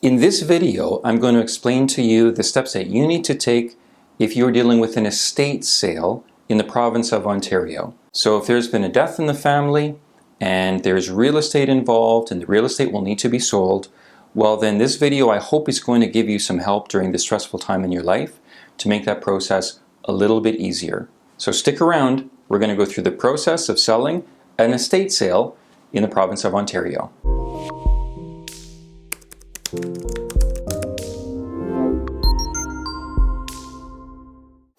In this video, I'm going to explain to you the steps that you need to take if you're dealing with an estate sale in the province of Ontario. So if there's been a death in the family and there's real estate involved and the real estate will need to be sold, well then this video I hope is going to give you some help during this stressful time in your life to make that process a little bit easier. So stick around, we're going to go through the process of selling an estate sale in the province of Ontario.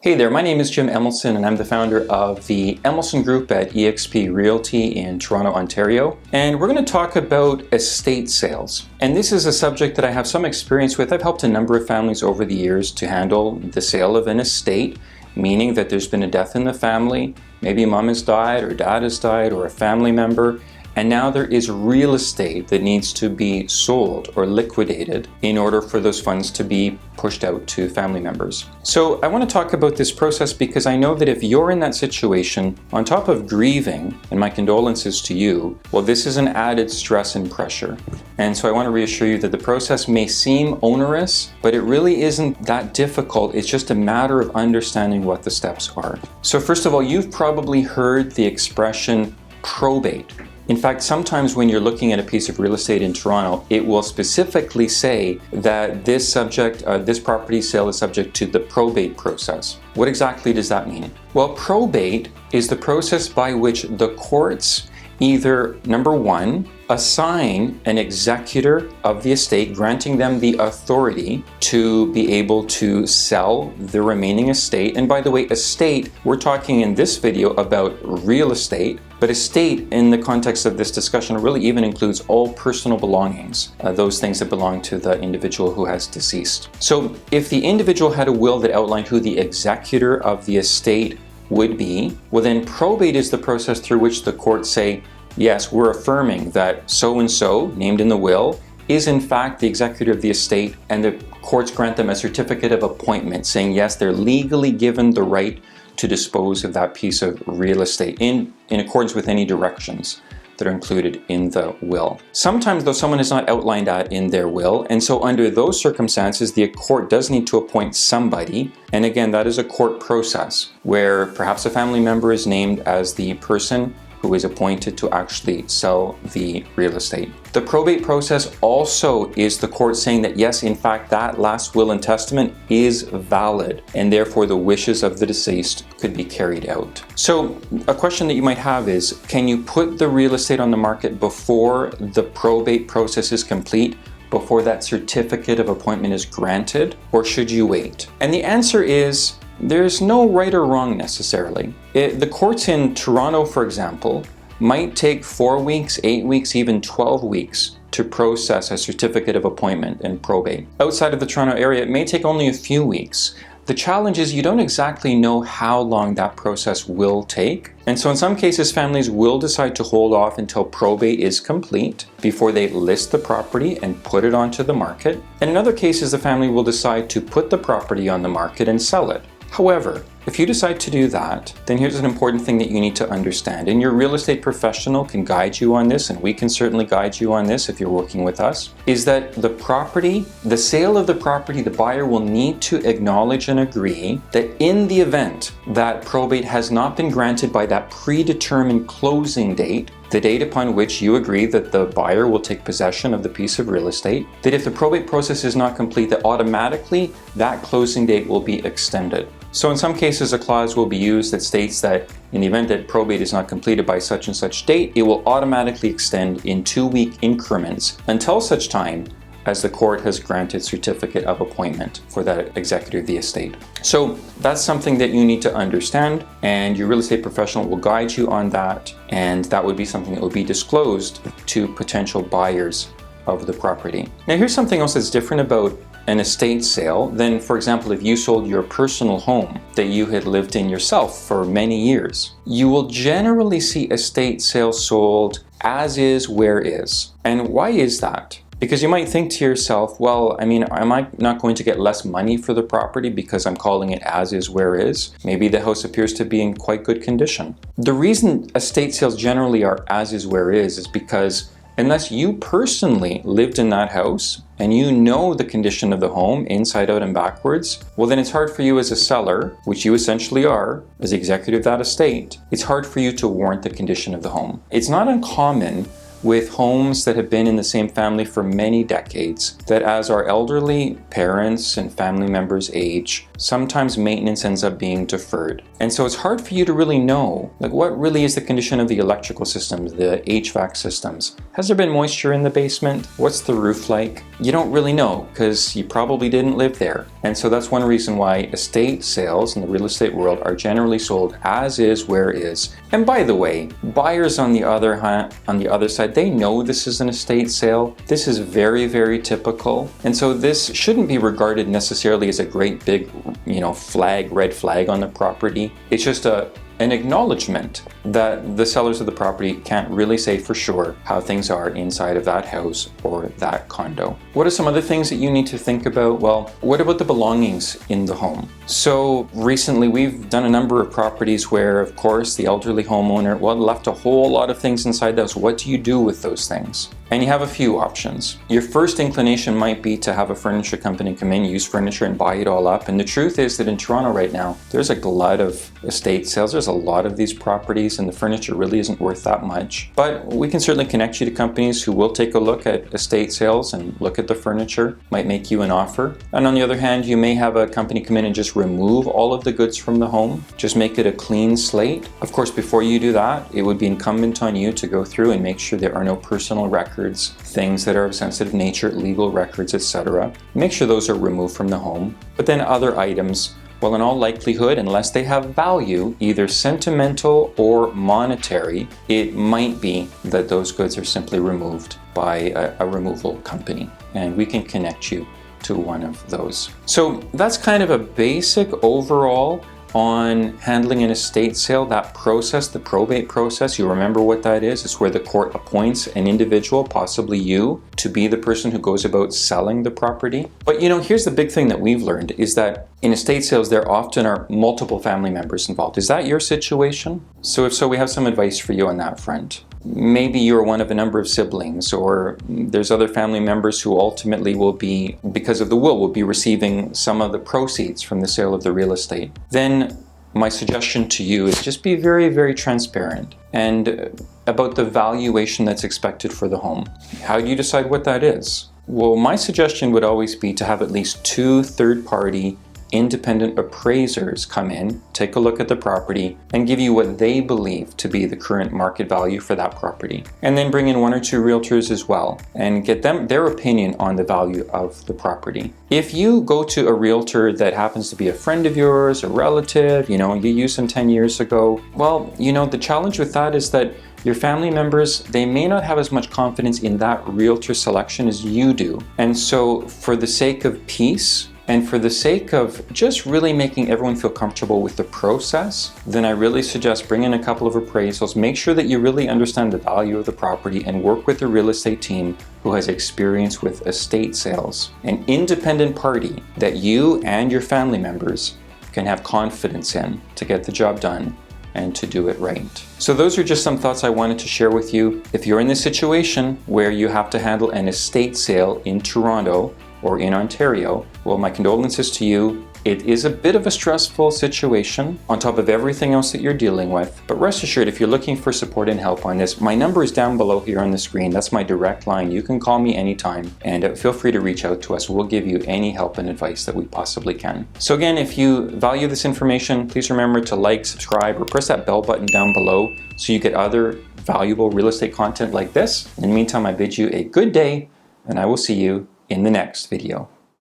Hey there, my name is Jim Emilson and I'm the founder of the Emilson Group at eXp Realty in Toronto, Ontario. And we're going to talk about estate sales. And this is a subject that I have some experience with. I've helped a number of families over the years to handle the sale of an estate, meaning that there's been a death in the family, maybe mom has died or dad has died or a family member, and now there is real estate that needs to be sold or liquidated in order for those funds to be pushed out to family members. So I want to talk about this process because I know that if you're in that situation, on top of grieving, and my condolences to you, well, this is an added stress and pressure. And so I want to reassure you that the process may seem onerous, but it really isn't that difficult. It's just a matter of understanding what the steps are. So first of all, you've probably heard the expression probate. In fact, sometimes when you're looking at a piece of real estate in Toronto, it will specifically say that this property sale is subject to the probate process. What exactly does that mean? Well, probate is the process by which the courts either, number one, assign an executor of the estate, granting them the authority to be able to sell the remaining estate. And by the way, estate, we're talking in this video about real estate, but estate in the context of this discussion really even includes all personal belongings, those things that belong to the individual who has deceased. So if the individual had a will that outlined who the executor of the estate would be, well then probate is the process through which the courts say, yes, we're affirming that so-and-so, named in the will, is in fact the executor of the estate, and the courts grant them a certificate of appointment saying, yes, they're legally given the right to dispose of that piece of real estate in accordance with any directions that are included in the will. Sometimes though someone has not outlined that in their will, and so under those circumstances the court does need to appoint somebody, and again that is a court process where perhaps a family member is named as the person who is appointed to actually sell the real estate. The probate process also is the court saying that yes, in fact, that last will and testament is valid, and therefore the wishes of the deceased could be carried out. So a question that you might have is, can you put the real estate on the market before the probate process is complete, before that certificate of appointment is granted, or should you wait? And the answer is, there's no right or wrong necessarily. The courts in Toronto, for example, might take 4 weeks, 8 weeks, even 12 weeks to process a certificate of appointment in probate. Outside of the Toronto area, it may take only a few weeks. The challenge is you don't exactly know how long that process will take. And so in some cases, families will decide to hold off until probate is complete before they list the property and put it onto the market. And in other cases, the family will decide to put the property on the market and sell it. However, if you decide to do that, then here's an important thing that you need to understand. And your real estate professional can guide you on this, and we can certainly guide you on this if you're working with us, is that the sale of the property, the buyer will need to acknowledge and agree that in the event that probate has not been granted by that predetermined closing date, the date upon which you agree that the buyer will take possession of the piece of real estate, that if the probate process is not complete, that automatically that closing date will be extended. So in some cases, a clause will be used that states that in the event that probate is not completed by such and such date, it will automatically extend in 2-week increments until such time as the court has granted certificate of appointment for that executor of the estate. So that's something that you need to understand, and your real estate professional will guide you on that, and that would be something that would be disclosed to potential buyers of the property. Now here's something else that's different about an estate sale than, for example, if you sold your personal home that you had lived in yourself for many years. You will generally see estate sales sold as is, where is. And why is that? Because you might think to yourself, well, I mean, am I not going to get less money for the property because I'm calling it as is, where is? Maybe the house appears to be in quite good condition. The reason estate sales generally are as is, where is because unless you personally lived in that house and you know the condition of the home inside out and backwards, well then it's hard for you as a seller, which you essentially are, as executive of that estate, it's hard for you to warrant the condition of the home. It's not uncommon with homes that have been in the same family for many decades, that as our elderly parents and family members age, sometimes maintenance ends up being deferred. And so it's hard for you to really know, like, what really is the condition of the electrical systems, the HVAC systems? Has there been moisture in the basement? What's the roof like? You don't really know because you probably didn't live there. And so that's one reason why estate sales in the real estate world are generally sold as is, where is. And by the way, buyers on the other side, they know this is an estate sale. This is very, very typical. And so this shouldn't be regarded necessarily as a great big, red flag on the property. It's just an acknowledgement that the sellers of the property can't really say for sure how things are inside of that house or that condo. What are some other things that you need to think about? Well, what about the belongings in the home? So recently we've done a number of properties where, of course, the elderly homeowner, left a whole lot of things inside the house. What do you do with those things? And you have a few options. Your first inclination might be to have a furniture company come in, use furniture, and buy it all up. And the truth is that in Toronto right now, there's a glut of estate sales. There's a lot of these properties and the furniture really isn't worth that much. But we can certainly connect you to companies who will take a look at estate sales and look at the furniture, might make you an offer. And on the other hand, you may have a company come in and just remove all of the goods from the home, just make it a clean slate. Of course, before you do that, it would be incumbent on you to go through and make sure there are no personal records, things that are of sensitive nature, legal records, etc. Make sure those are removed from the home. But then other items, well, in all likelihood, unless they have value, either sentimental or monetary, it might be that those goods are simply removed by a removal company, and we can connect you to one of those. So that's kind of a basic overall on handling an estate sale, that process, the probate process. You remember what that is? It's where the court appoints an individual, possibly you, to be the person who goes about selling the property. But here's the big thing that we've learned is that in estate sales, there often are multiple family members involved. Is that your situation? So if so, we have some advice for you on that front. Maybe you're one of a number of siblings, or there's other family members who ultimately will be, because of the will be receiving some of the proceeds from the sale of the real estate. Then my suggestion to you is just be very, very transparent and about the valuation that's expected for the home. How do you decide what that is? Well, my suggestion would always be to have at least 2 third-party independent appraisers come in, take a look at the property, and give you what they believe to be the current market value for that property. And then bring in 1 or 2 realtors as well and get their opinion on the value of the property. If you go to a realtor that happens to be a friend of yours, a relative, you used them 10 years ago, well, the challenge with that is that your family members, they may not have as much confidence in that realtor selection as you do. And so for the sake of peace, and for the sake of just really making everyone feel comfortable with the process, then I really suggest bring in a couple of appraisals, make sure that you really understand the value of the property, and work with a real estate team who has experience with estate sales. An independent party that you and your family members can have confidence in to get the job done and to do it right. So those are just some thoughts I wanted to share with you. If you're in this situation where you have to handle an estate sale in Toronto or in Ontario, well, my condolences to you. It is a bit of a stressful situation on top of everything else that you're dealing with. But rest assured, if you're looking for support and help on this, my number is down below here on the screen. That's my direct line. You can call me anytime, and feel free to reach out to us. We'll give you any help and advice that we possibly can. So again, if you value this information, please remember to like, subscribe, or press that bell button down below so you get other valuable real estate content like this. In the meantime, I bid you a good day, and I will see you in the next video.